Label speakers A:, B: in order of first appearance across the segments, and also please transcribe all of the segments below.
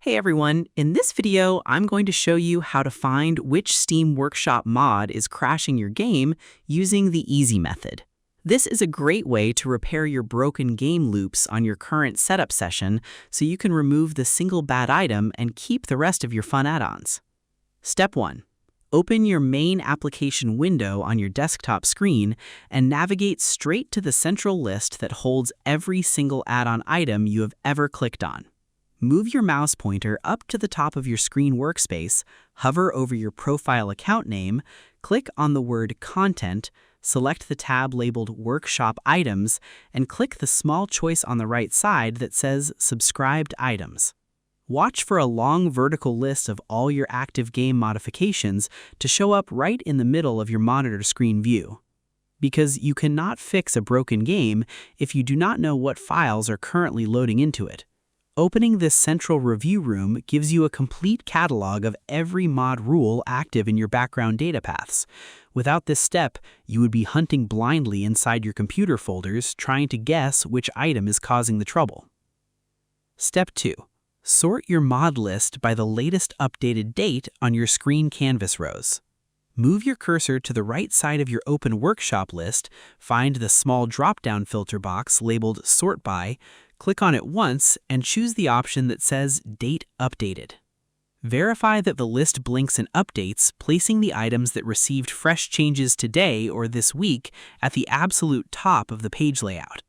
A: Hey everyone, in this video, I'm going to show you how to find which Steam Workshop mod is crashing your game using the easy method. This is a great way to repair your broken game loops on your current setup session so you can remove the single bad item and keep the rest of your fun add-ons. Step 1. Open your main application window on your desktop screen and navigate straight to the central list that holds every single add-on item you have ever clicked on. Move your mouse pointer up to the top of your screen workspace, hover over your profile account name, click on the word Content, select the tab labeled Workshop Items, and click the small choice on the right side that says Subscribed Items. Watch for a long vertical list of all your active game modifications to show up right in the middle of your monitor screen view. Because you cannot fix a broken game if you do not know what files are currently loading into it. Opening this central review room gives you a complete catalog of every mod rule active in your background data paths. Without this step, you would be hunting blindly inside your computer folders trying to guess which item is causing the trouble. Step 2. Sort your mod list by the latest updated date on your screen canvas rows. Move your cursor to the right side of your open workshop list, find the small drop-down filter box labeled Sort By, click on it once, and choose the option that says Date Updated. Verify that the list blinks and updates, placing the items that received fresh changes today or this week at the absolute top of the page layout.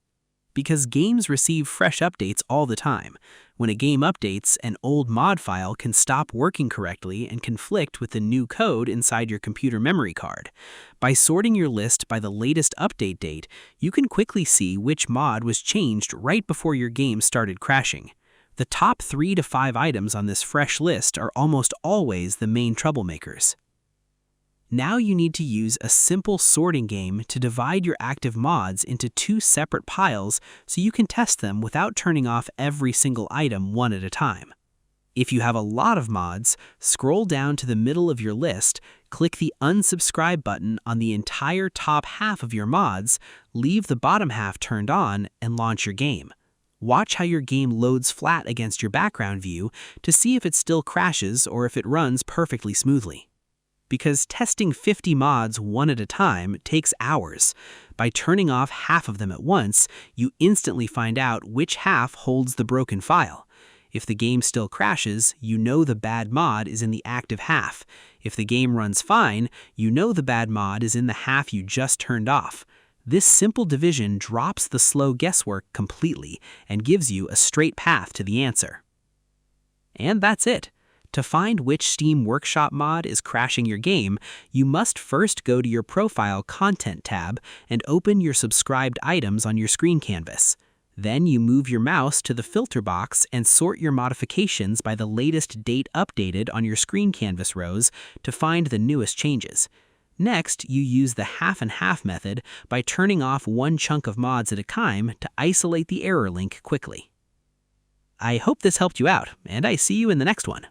A: Because games receive fresh updates all the time, when a game updates, an old mod file can stop working correctly and conflict with the new code inside your computer memory card. By sorting your list by the latest update date, you can quickly see which mod was changed right before your game started crashing. The top 3 to 5 items on this fresh list are almost always the main troublemakers. Now you need to use a simple sorting game to divide your active mods into 2 separate piles so you can test them without turning off every single item one at a time. If you have a lot of mods, scroll down to the middle of your list, click the unsubscribe button on the entire top half of your mods, leave the bottom half turned on, and launch your game. Watch how your game loads flat against your background view to see if it still crashes or if it runs perfectly smoothly. Because testing 50 mods one at a time takes hours. By turning off half of them at once, you instantly find out which half holds the broken file. If the game still crashes, you know the bad mod is in the active half. If the game runs fine, you know the bad mod is in the half you just turned off. This simple division drops the slow guesswork completely and gives you a straight path to the answer. And that's it. To find which Steam Workshop mod is crashing your game, you must first go to your Profile Content tab and open your subscribed items on your screen canvas. Then you move your mouse to the filter box and sort your modifications by the latest date updated on your screen canvas rows to find the newest changes. Next, you use the half and half method by turning off one chunk of mods at a time to isolate the error link quickly. I hope this helped you out, and I see you in the next one.